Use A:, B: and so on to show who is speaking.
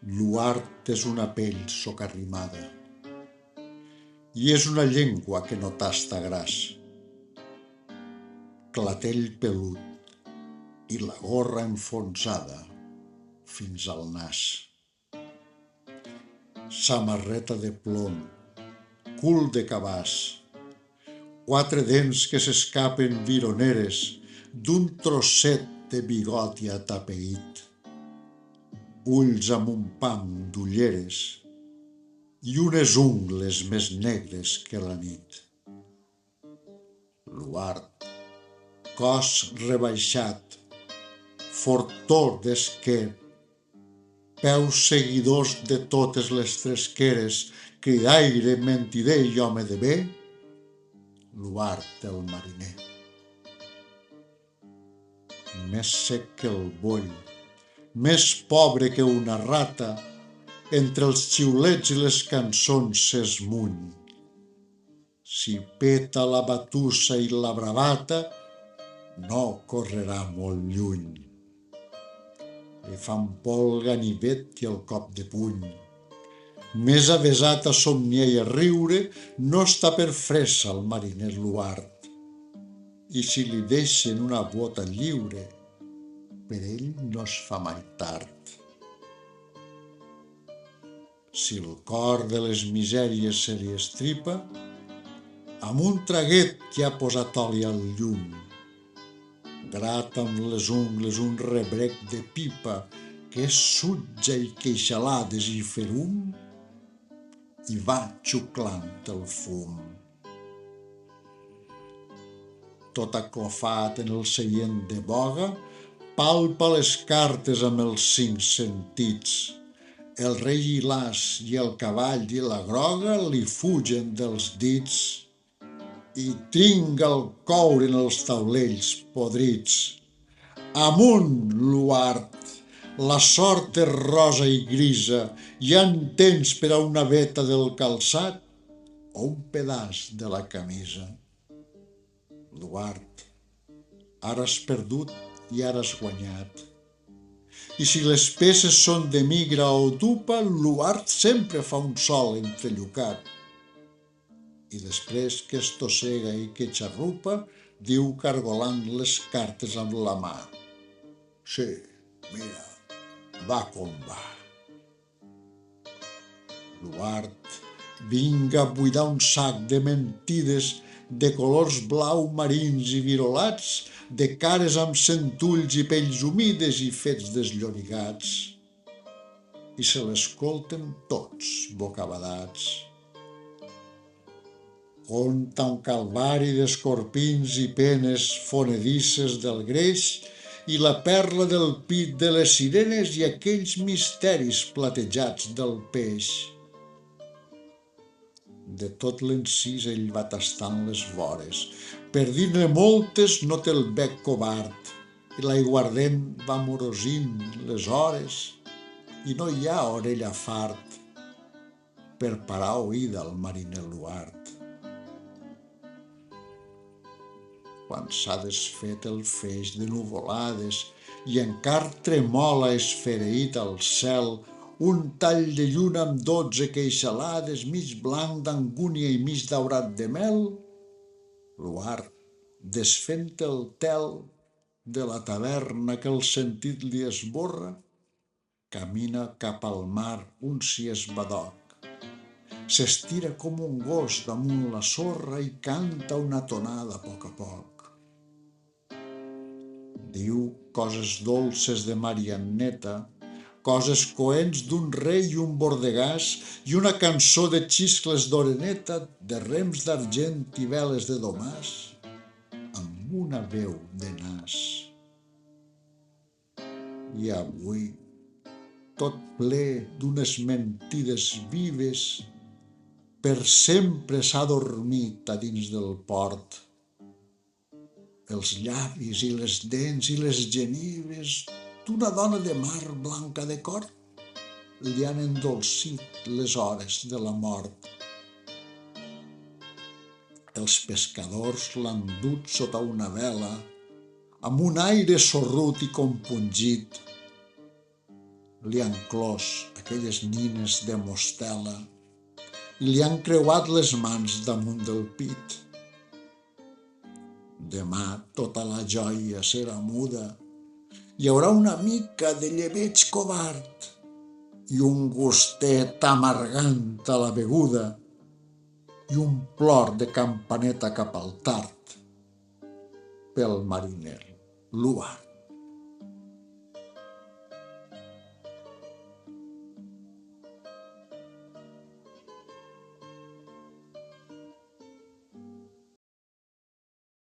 A: L'Uart és una pell socarrimada i és una llengua que no tasta gras. Clatell pelut i la gorra enfonsada fins al nas. Samarreta de plom, cul de cabàs, quatre dents que s'escapen vironeres d'un trosset de bigoti atapeït, ulls amb un pam d'ulleres i unes ungles més negres que la nit. L'Uart, cos rebaixat, fortor d'esquer, peus seguidors de totes les tresqueres, cridaire, mentider i home de bé, l'Uart el mariner. Més sec que el boll, més pobre que una rata, entre els xiulets i les cançons s'esmuny. Si peta la batussa i la bravata, no correrà molt lluny. Li fan por el ganivet i el cop de puny. Més avesat a somniar i a riure, no està per fressa el mariner l'Uart. I si li deixen una bota lliure, per ell no es fa mai tard. Si el cor de les misèries se li estripa, amb un traguet que ha posat oli al llum, grata amb les ungles un rebrec de pipa que és sutja i queixalades i ferum, i va xuclant el fum. Tot aclofat en el seient de boga, palpa les cartes amb els 5 sentits. El rei i l'as i el cavall i la groga li fugen dels dits i tringa el coure en els taulells podrits. Amunt, l'Uart! La sort és rosa i grisa, ja en tens per a una veta del calçat o un pedaç de la camisa. L'Uart, ara has perdut i ara has guanyat. I si les peces són de migra o d'upa, l'Uart sempre fa un sol entrellucat. I després que estossega i que xarrupa, diu cargolant les cartes amb la mà. Sí, mira, va com va. L'Uart, vinga a buidar un sac de mentides de colors blau marins i virolats, de cares amb centulls i pells humides i fets desllorigats. I se l'escolten tots bocabadats. Conta un calvari d'escorpins i penes fonedisses del greix i la perla del pit de les sirenes i aquells misteris platejats del peix. De tot l'encís ell va tastant les vores. Per dir-ne moltes no té el bec covard i l'aiguardent va morosint les hores i no hi ha orella fart per parar oïda al mariner l'Uart. Quan s'ha desfet el feix de nuvolades i encara tremola esfereït al cel un tall de lluna amb 12 queixalades, mig blanc d'angúnia i mig daurat de mel, l'Uart, desfent el tel de la taverna que el sentit li esborra, camina cap al mar un cies badoc. S'estira com un gos damunt la sorra i canta una tonada a poc. Diu coses dolces de Marianneta, coses coents d'un rei i un bordegàs i una cançó de xiscles d'oreneta, de rems d'argent i veles de domàs, amb una veu de nas. I avui, tot ple d'unes mentides vives, per sempre s'ha adormit a dins del port. Els llavis i les dents i les genives d'una dona de mar blanca de cor li han endolcit les hores de la mort. Els pescadors l'han dut sota una vela, amb un aire sorrut i compungit. li han clos aquelles nines de mostela i li han creuat les mans damunt del pit. Demà tota la joia serà muda. Hi haurà una mica de llebeig covard i un gustet amargant a la beguda i un plor de campaneta cap al tard pel mariner Luart.